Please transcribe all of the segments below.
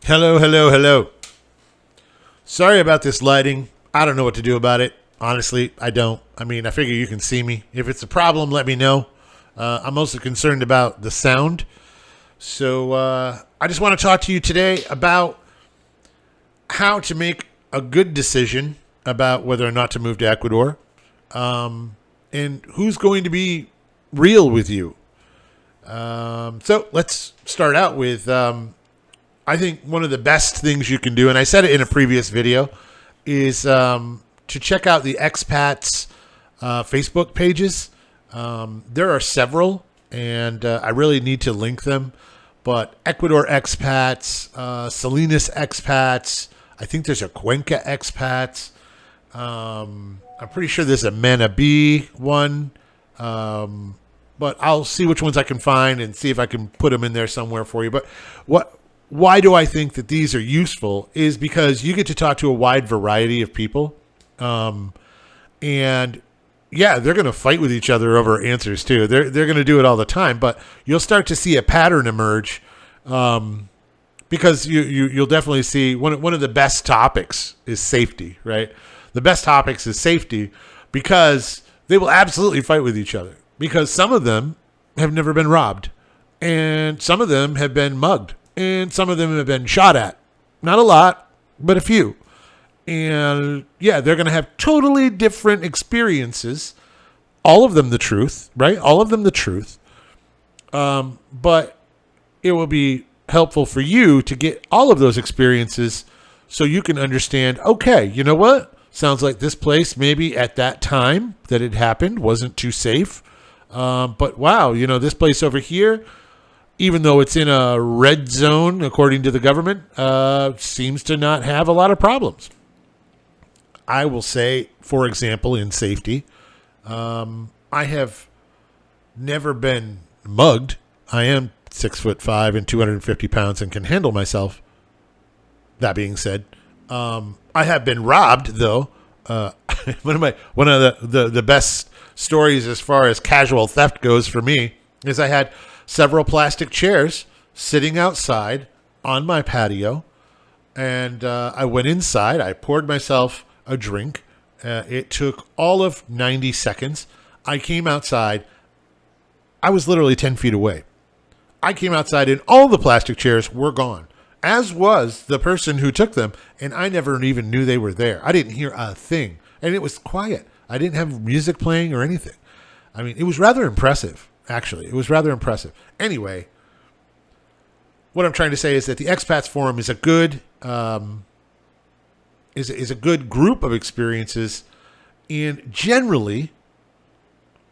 Hello, hello, hello. Sorry about this lighting. I don't know what to do about it. Honestly, I don't. I mean, I figure you can see me. If it's a problem, let me know. I'm mostly concerned about the sound. So I just want to talk to you today about how to make a good decision about whether or not to move to Ecuador, and who's going to be real with you. So let's start out with, I think one of the best things you can do, and I said it in a previous video, is to check out the expats Facebook pages. There are several, and I really need to link them. But Ecuador expats, Salinas expats, I think there's a Cuenca expats. I'm pretty sure there's a Manabí one. But I'll see which ones I can find and see if I can put them in there somewhere for you. But why do I think that these are useful is because you get to talk to a wide variety of people. And yeah, they're going to fight with each other over answers too. They're going to do it all the time, but you'll start to see a pattern emerge, because you'll definitely see one of the best topics is safety, right? The best topics is safety because they will absolutely fight with each other because some of them have never been robbed and some of them have been mugged and some of them have been shot at. Not a lot, but a few. And yeah, they're going to have totally different experiences. All of them the truth, right? All of them the truth. But it will be helpful for you to get all of those experiences so you can understand, okay, you know what? Sounds like this place maybe at that time that it happened wasn't too safe. But wow, this place over here, even though it's in a red zone, according to the government, seems to not have a lot of problems. I will say, for example, in safety, I have never been mugged. I am 6'5" and 250 pounds and can handle myself. That being said, I have been robbed though. One of the best stories as far as casual theft goes for me is I had several plastic chairs sitting outside on my patio, and I went inside. I poured myself a drink. It took all of 90 seconds. I came outside. I was literally 10 feet away. I came outside and all the plastic chairs were gone, as was the person who took them, and I never even knew they were there. I didn't hear a thing, and it was quiet. I didn't have music playing or anything. I mean, it was rather impressive, actually. It was rather impressive. Anyway, what I'm trying to say is that the Expats Forum is a good is a good group of experiences, and generally,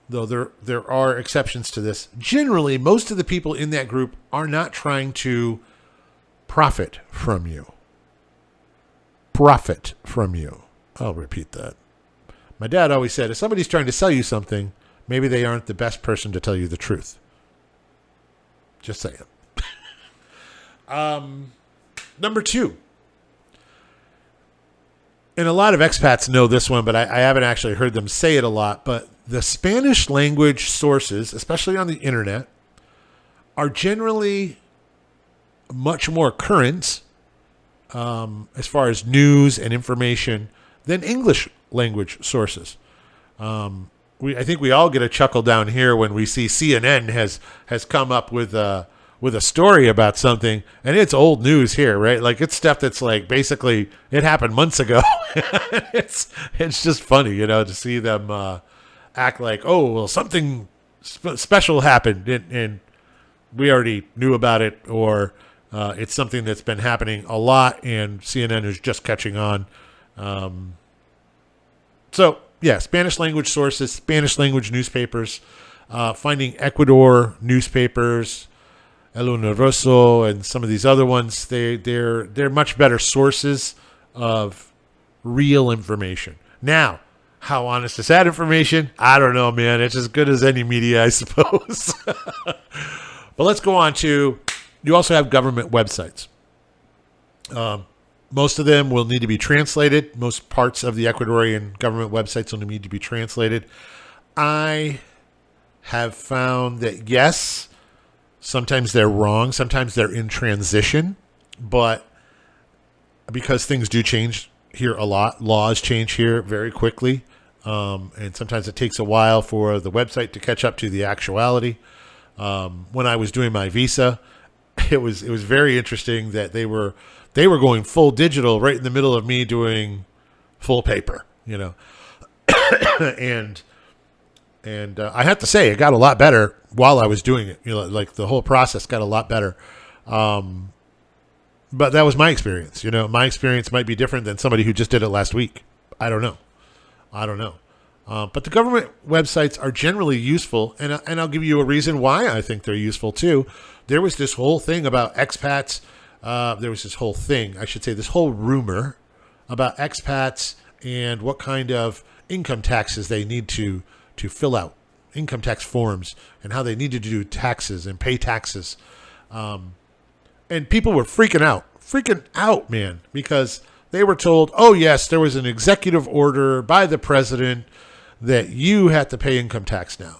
though there are exceptions to this, generally most of the people in that group are not trying to profit from you. Profit from you. I'll repeat that. My dad always said, if somebody's trying to sell you something, maybe they aren't the best person to tell you the truth. Just saying. Number 2. And a lot of expats know this one, but I haven't actually heard them say it a lot. But the Spanish language sources, especially on the internet, are generally much more current as far as news and information than English language sources. I think we all get a chuckle down here when we see CNN has come up with a story about something, and it's old news here, right? Like it's stuff that's like basically it happened months ago. It's just funny, to see them act like, oh, well, something special happened, and we already knew about it, or it's something that's been happening a lot, and CNN is just catching on. So, yeah, Spanish language sources, Spanish language newspapers, finding Ecuador newspapers, El Universo, and some of these other ones, they're much better sources of real information. Now, how honest is that information? I don't know, man. It's as good as any media, I suppose. But let's go on to, you also have government websites. Most of them will need to be translated. Most parts of the Ecuadorian government websites will need to be translated. I have found that, yes, sometimes they're wrong. Sometimes they're in transition. But because things do change here a lot. Laws change here very quickly. And sometimes it takes a while for the website to catch up to the actuality. When I was doing my visa, it was very interesting that they were going full digital right in the middle of me doing full paper, and I have to say it got a lot better while I was doing it. Like the whole process got a lot better. But that was my experience. My experience might be different than somebody who just did it last week. I don't know. But the government websites are generally useful, and I'll give you a reason why I think they're useful too. There was this whole thing about expats. This whole rumor about expats and what kind of income taxes they need to fill out, income tax forms, and how they needed to do taxes and pay taxes. And people were freaking out, man, because they were told, oh, yes, there was an executive order by the president that you have to pay income tax now.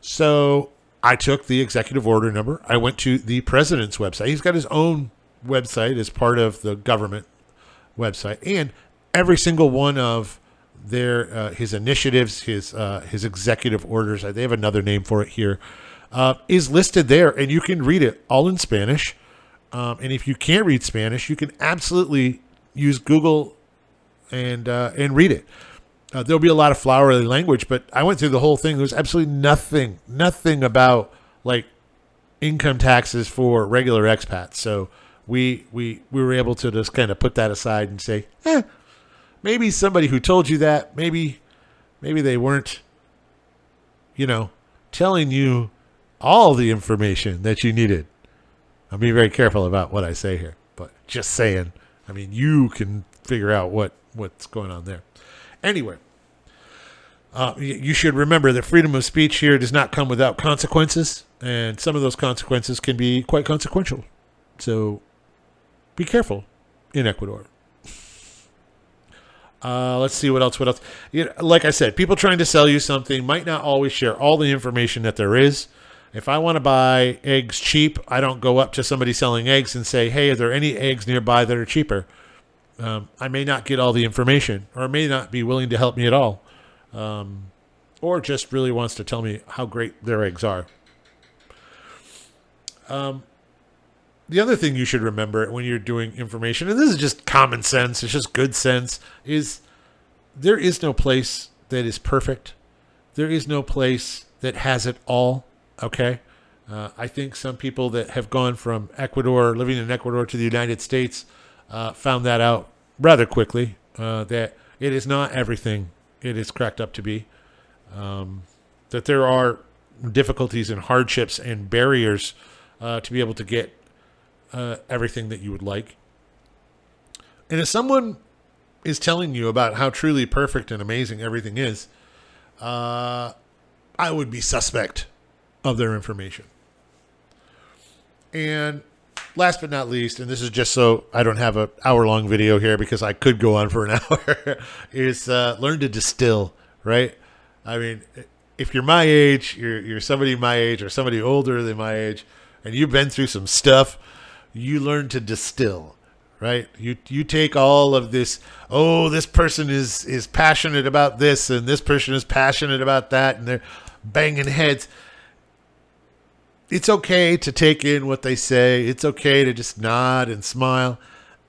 So I took the executive order number. I went to the president's website. He's got his own website as part of the government website. And every single one of his initiatives, his executive orders, they have another name for it here, is listed there. And you can read it all in Spanish. And if you can't read Spanish, you can absolutely use Google and read it. There'll be a lot of flowery language, but I went through the whole thing. There was absolutely nothing about like income taxes for regular expats. So we were able to just kind of put that aside and say, maybe somebody who told you that, maybe they weren't, telling you all the information that you needed. I'll be very careful about what I say here, but just saying. I mean, you can figure out what's going on there. Anyway, you should remember that freedom of speech here does not come without consequences, and some of those consequences can be quite consequential. So be careful in Ecuador. Let's see what else. Like I said, people trying to sell you something might not always share all the information that there is. If I want to buy eggs cheap, I don't go up to somebody selling eggs and say, hey, are there any eggs nearby that are cheaper? I may not get all the information, or may not be willing to help me at all, or just really wants to tell me how great their eggs are. The other thing you should remember when you're doing information, and this is just common sense, it's just good sense, is there is no place that is perfect. There is no place that has it all, okay? I think some people that have gone from Ecuador, living in Ecuador, to the United States, found that out rather quickly, that it is not everything it is cracked up to be, that there are difficulties and hardships and barriers to be able to get everything that you would like. And if someone is telling you about how truly perfect and amazing everything is, I would be suspect of their information. And last but not least, and this is just so I don't have an hour-long video here because I could go on for an hour, is learn to distill, right? I mean, if you're my age, you're somebody my age or somebody older than my age, and you've been through some stuff, you learn to distill, right? You take all of this, this person is passionate about this, and this person is passionate about that, and they're banging heads. It's okay to take in what they say. It's okay to just nod and smile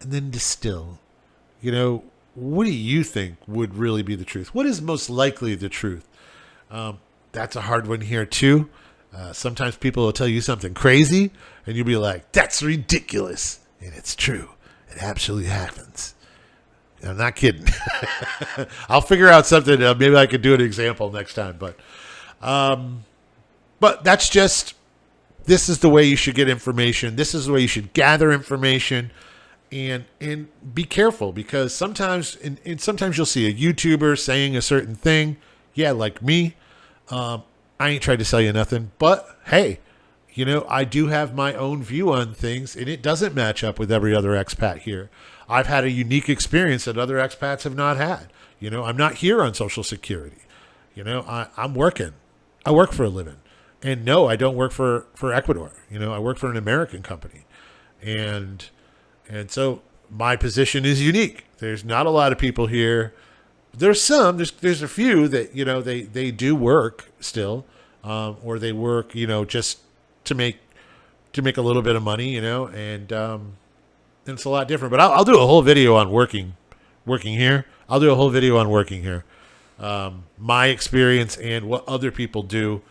and then distill. What do you think would really be the truth? What is most likely the truth? That's a hard one here too. Sometimes people will tell you something crazy and you'll be like, that's ridiculous. And it's true. It absolutely happens. I'm not kidding. I'll figure out something. Maybe I could do an example next time. But that's just... This is the way you should get information. This is the way you should gather information, and be careful, because sometimes you'll see a YouTuber saying a certain thing. Yeah, like me. I ain't tried to sell you nothing, but hey, I do have my own view on things, and it doesn't match up with every other expat here. I've had a unique experience that other expats have not had. I'm not here on Social Security. I'm working. I work for a living. And no, I don't work for Ecuador. I work for an American company. And so my position is unique. There's not a lot of people here. There's some. There's a few that they do work still, or they work just to make a little bit of money, and it's a lot different. But I'll do a whole video on working here. I'll do a whole video on working here, my experience and what other people do.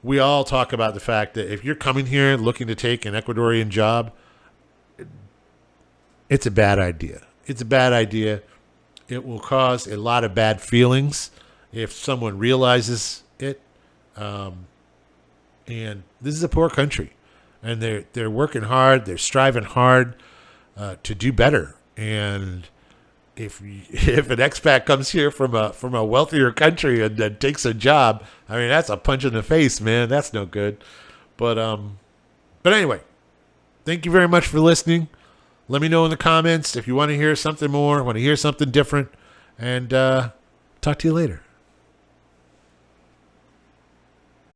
We all talk about the fact that if you're coming here looking to take an Ecuadorian job, it's a bad idea. It's a bad idea. It will cause a lot of bad feelings if someone realizes it. And this is a poor country, and they're working hard. They're striving hard to do better. And if an expat comes here from a wealthier country and then takes a job, I mean, that's a punch in the face, man. That's no good. But anyway, thank you very much for listening. Let me know in the comments if you want to hear something more, want to hear something different, and talk to you later.